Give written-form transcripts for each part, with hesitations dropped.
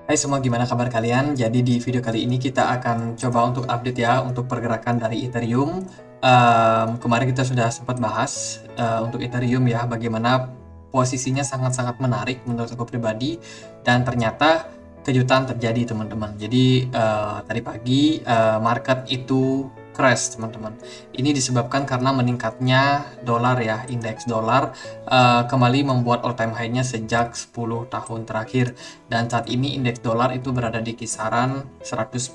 Hai semua, gimana kabar kalian? Jadi di video kali ini kita akan coba untuk update ya untuk pergerakan dari Ethereum. Kemarin kita sudah sempat bahas untuk Ethereum ya, bagaimana posisinya sangat-sangat menarik menurut aku pribadi, dan ternyata kejutan terjadi teman-teman. Jadi tadi pagi market itu crash teman-teman. Ini disebabkan karena meningkatnya dolar ya, indeks dolar kembali membuat all time high-nya sejak 10 tahun terakhir. Dan saat ini indeks dolar itu berada di kisaran 110,7,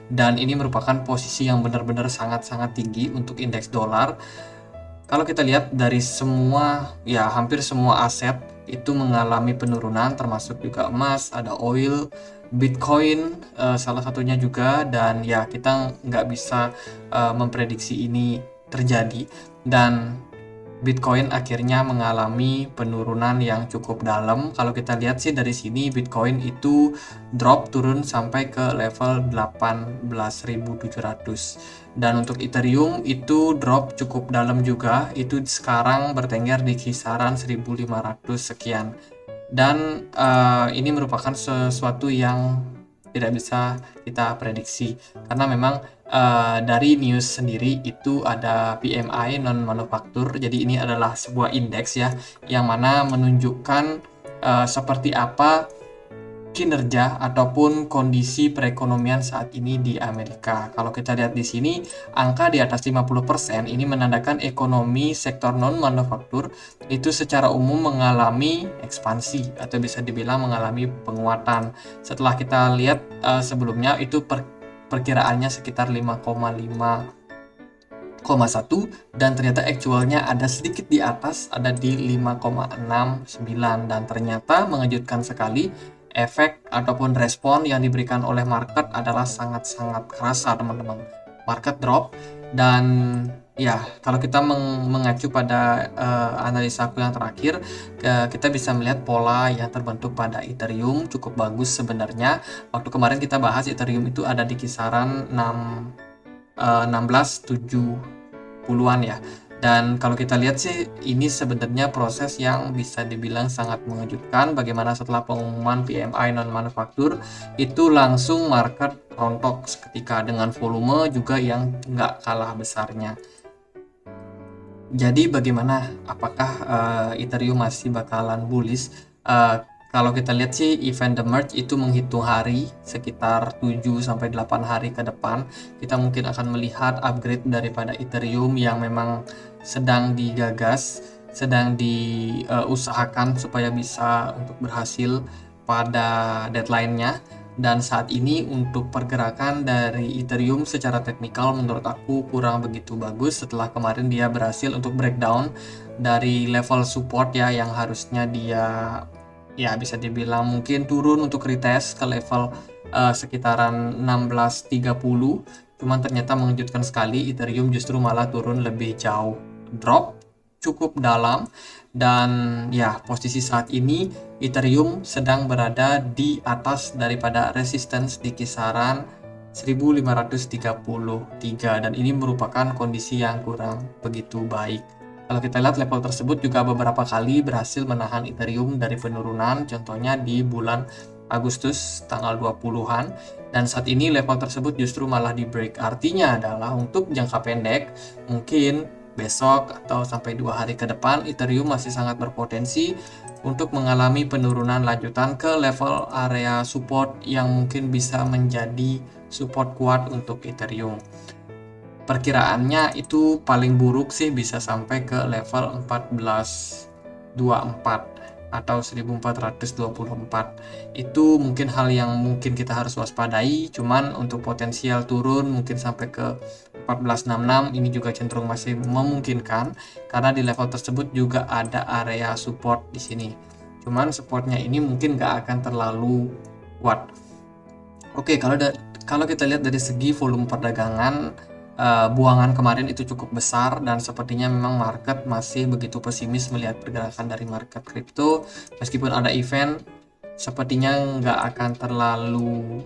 dan ini merupakan posisi yang benar-benar sangat-sangat tinggi untuk indeks dolar. Kalau kita lihat dari semua ya, hampir semua aset itu mengalami penurunan, termasuk juga emas, ada oil, Bitcoin salah satunya juga. Dan ya, kita nggak bisa memprediksi ini terjadi, dan Bitcoin akhirnya mengalami penurunan yang cukup dalam. Kalau kita lihat sih dari sini, Bitcoin itu drop turun sampai ke level 18.700. Dan untuk Ethereum itu drop cukup dalam juga, itu sekarang bertengger di kisaran 1.500 sekian. Dan ini merupakan sesuatu yang tidak bisa kita prediksi, karena memang dari news sendiri itu ada PMI non manufaktur. Jadi ini adalah sebuah indeks ya, yang mana menunjukkan seperti apa kinerja ataupun kondisi perekonomian saat ini di Amerika. Kalau kita lihat di sini, angka di atas 50% ini menandakan ekonomi sektor non-manufaktur itu secara umum mengalami ekspansi, atau bisa dibilang mengalami penguatan. Setelah kita lihat sebelumnya itu perkiraannya sekitar 5,1, dan ternyata actualnya ada sedikit di atas, ada di 5,69. Dan ternyata mengejutkan sekali, efek ataupun respon yang diberikan oleh market adalah sangat-sangat kerasa teman-teman. Market drop, dan ya, kalau kita mengacu pada analisa aku yang terakhir, kita bisa melihat pola yang terbentuk pada Ethereum cukup bagus sebenarnya. Waktu kemarin kita bahas, Ethereum itu ada di kisaran 16.700-an ya. Dan kalau kita lihat sih, ini sebenarnya proses yang bisa dibilang sangat mengejutkan, bagaimana setelah pengumuman PMI non manufaktur itu langsung market rontok seketika dengan volume juga yang nggak kalah besarnya. Jadi bagaimana, apakah Ethereum masih bakalan bullish? Kalau kita lihat sih, event The Merge itu menghitung hari sekitar 7-8 hari ke depan. Kita mungkin akan melihat upgrade daripada Ethereum yang memang sedang digagas, sedang diusahakan supaya bisa untuk berhasil pada deadline-nya. Dan saat ini untuk pergerakan dari Ethereum secara teknikal menurut aku kurang begitu bagus, setelah kemarin dia berhasil untuk breakdown dari level support ya, yang harusnya dia ya bisa dibilang mungkin turun untuk retest ke level sekitaran 1630. Cuman ternyata mengejutkan sekali, Ethereum justru malah turun lebih jauh, drop cukup dalam. Dan ya, posisi saat ini Ethereum sedang berada di atas daripada resistance di kisaran 1533, dan ini merupakan kondisi yang kurang begitu baik. Kalau kita lihat, level tersebut juga beberapa kali berhasil menahan Ethereum dari penurunan, contohnya di bulan Agustus tanggal 20-an, dan saat ini level tersebut justru malah di break. Artinya adalah untuk jangka pendek, mungkin besok atau sampai 2 hari ke depan, Ethereum masih sangat berpotensi untuk mengalami penurunan lanjutan ke level area support yang mungkin bisa menjadi support kuat untuk Ethereum. Perkiraannya itu paling buruk sih bisa sampai ke level 1424 atau 1424. Itu mungkin hal yang mungkin kita harus waspadai. Cuman untuk potensial turun mungkin sampai ke 1466 ini juga cenderung masih memungkinkan, karena di level tersebut juga ada area support di sini. Cuman supportnya ini mungkin nggak akan terlalu kuat. Oke, kalau kita lihat dari segi volume perdagangan, buangan kemarin itu cukup besar, dan sepertinya memang market masih begitu pesimis melihat pergerakan dari market kripto. Meskipun ada event, sepertinya nggak akan terlalu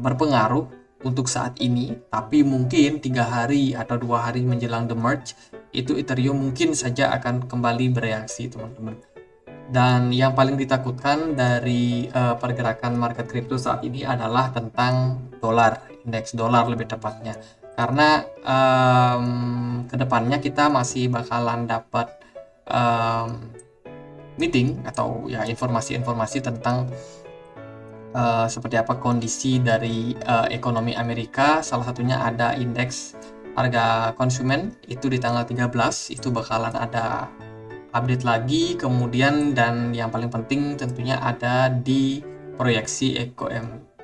berpengaruh untuk saat ini. Tapi mungkin 3 hari atau 2 hari menjelang The Merge, itu Ethereum mungkin saja akan kembali bereaksi teman-teman. Dan yang paling ditakutkan dari pergerakan market kripto saat ini adalah tentang dolar, indeks dolar lebih tepatnya. Karena kedepannya kita masih bakalan dapat meeting atau ya informasi-informasi tentang seperti apa kondisi dari ekonomi Amerika. Salah satunya ada indeks harga konsumen itu di tanggal 13 itu bakalan ada update lagi. Kemudian dan yang paling penting tentunya ada di proyeksi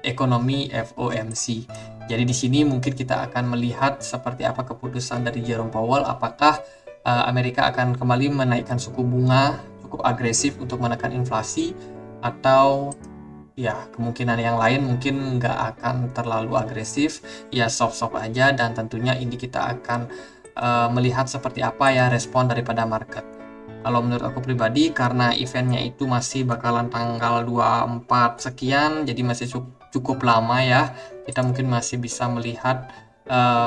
ekonomi FOMC. Jadi di sini mungkin kita akan melihat seperti apa keputusan dari Jerome Powell, apakah Amerika akan kembali menaikkan suku bunga cukup agresif untuk menekan inflasi, atau ya kemungkinan yang lain mungkin nggak akan terlalu agresif, ya soft-soft aja. Dan tentunya ini kita akan melihat seperti apa ya respon daripada market. Kalau menurut aku pribadi, karena eventnya itu masih bakalan tanggal 24 sekian, jadi masih cukup lama ya, kita mungkin masih bisa melihat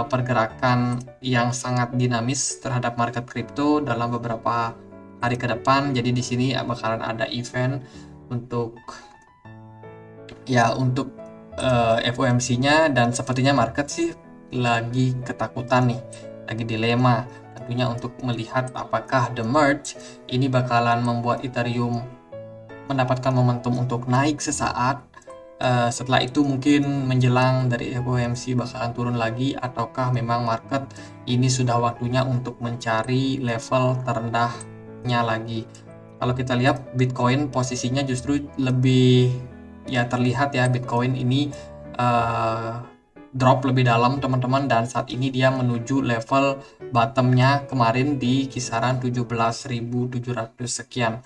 pergerakan yang sangat dinamis terhadap market kripto dalam beberapa hari ke depan. Jadi di sini bakalan ada event untuk FOMC-nya, dan sepertinya market sih lagi ketakutan nih, lagi dilema tentunya untuk melihat apakah the merge ini bakalan membuat Ethereum mendapatkan momentum untuk naik sesaat, setelah itu mungkin menjelang dari FOMC bakalan turun lagi, ataukah memang market ini sudah waktunya untuk mencari level terendahnya lagi. Kalau kita lihat Bitcoin posisinya justru lebih ya terlihat ya, Bitcoin ini drop lebih dalam teman-teman, dan saat ini dia menuju level bottomnya kemarin di kisaran 17.700 sekian.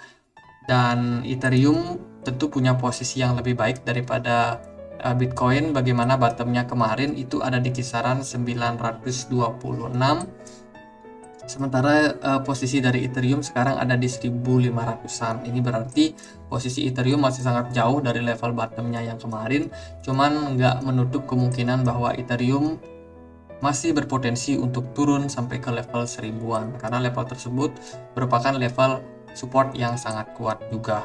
Dan Ethereum tentu punya posisi yang lebih baik daripada Bitcoin. Bagaimana bottomnya kemarin itu ada di kisaran 926, sementara posisi dari Ethereum sekarang ada di 1500-an. Ini berarti posisi Ethereum masih sangat jauh dari level bottomnya yang kemarin. Cuman nggak menutup kemungkinan bahwa Ethereum masih berpotensi untuk turun sampai ke level 1000-an, karena level tersebut merupakan level support yang sangat kuat juga.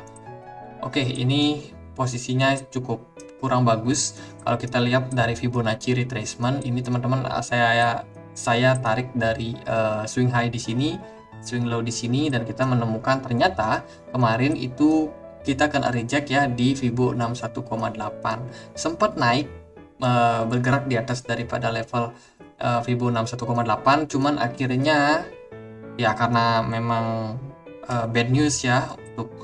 Oke, ini posisinya cukup kurang bagus. Kalau kita lihat dari Fibonacci retracement ini teman-teman, saya tarik dari swing high di sini, swing low di sini, dan kita menemukan ternyata kemarin itu kita kena reject ya di Fibo 61,8. Sempat naik bergerak di atas daripada level Fibo 61,8, cuman akhirnya ya karena memang bad news ya untuk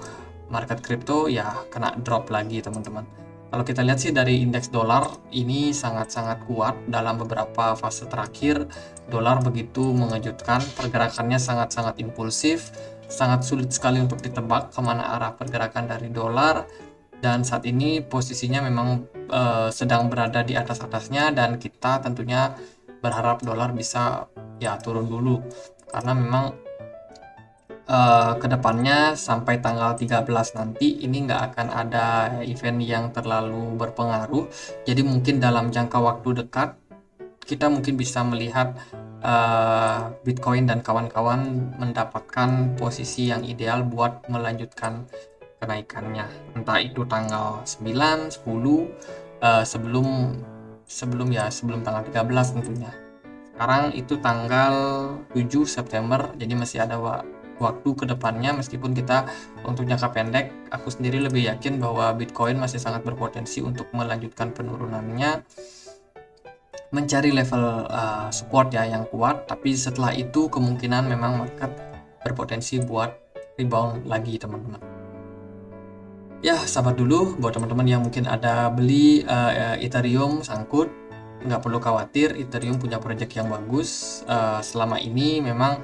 market crypto, ya kena drop lagi teman-teman. Kalau kita lihat sih dari indeks dolar ini sangat-sangat kuat dalam beberapa fase terakhir. Dolar begitu mengejutkan, pergerakannya sangat-sangat impulsif, sangat sulit sekali untuk ditebak kemana arah pergerakan dari dolar. Dan saat ini posisinya memang sedang berada di atas-atasnya, dan kita tentunya berharap dolar bisa ya turun dulu, karena memang kedepannya sampai tanggal 13 nanti ini nggak akan ada event yang terlalu berpengaruh. Jadi mungkin dalam jangka waktu dekat kita mungkin bisa melihat Bitcoin dan kawan-kawan mendapatkan posisi yang ideal buat melanjutkan kenaikannya, entah itu tanggal 9, 10, sebelum tanggal 13 tentunya. Sekarang itu tanggal 7 September, jadi masih ada waktu ke depannya. Meskipun kita untuk jangka pendek, aku sendiri lebih yakin bahwa Bitcoin masih sangat berpotensi untuk melanjutkan penurunannya, mencari level support ya yang kuat. Tapi setelah itu kemungkinan memang market berpotensi buat rebound lagi teman-teman. Ya sabar dulu buat teman-teman yang mungkin ada beli Ethereum sangkut, nggak perlu khawatir, Ethereum punya project yang bagus. Selama ini memang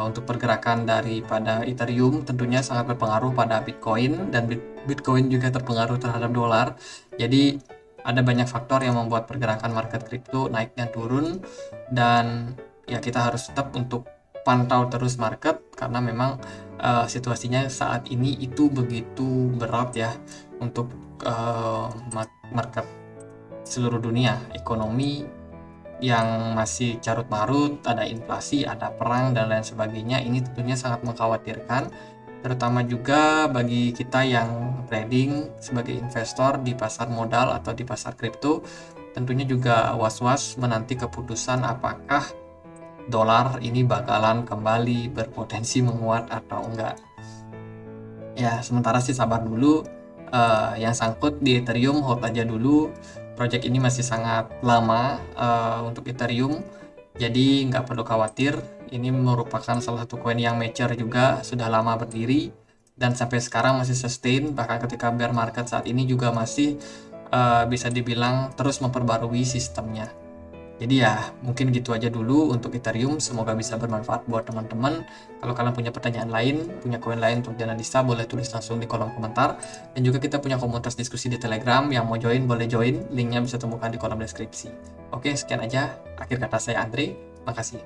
untuk pergerakan daripada Ethereum tentunya sangat berpengaruh pada Bitcoin, dan Bitcoin juga terpengaruh terhadap dolar. Jadi ada banyak faktor yang membuat pergerakan market kripto naik dan turun, dan ya kita harus tetap untuk pantau terus market, karena memang situasinya saat ini itu begitu berat ya untuk market seluruh dunia. Ekonomi yang masih carut marut, ada inflasi, ada perang dan lain sebagainya. Ini tentunya sangat mengkhawatirkan. terutama juga bagi kita yang trading sebagai investor di pasar modal atau di pasar kripto, tentunya juga was-was menanti keputusan apakah dolar ini bakalan kembali berpotensi menguat atau enggak. Ya, sementara sih sabar dulu. Yang sangkut di Ethereum hold aja dulu. Project ini masih sangat lama untuk Ethereum, jadi nggak perlu khawatir. Ini merupakan salah satu koin yang mature juga, sudah lama berdiri dan sampai sekarang masih sustain. Bahkan ketika bear market saat ini juga masih bisa dibilang terus memperbarui sistemnya. Jadi ya mungkin gitu aja dulu untuk Ethereum, semoga bisa bermanfaat buat teman-teman. Kalau kalian punya pertanyaan lain, punya koin lain untuk dianalisa, boleh tulis langsung di kolom komentar. Dan juga kita punya komunitas diskusi di Telegram, yang mau join boleh join, linknya bisa temukan di kolom deskripsi. Oke, sekian aja, akhir kata saya Andre, makasih.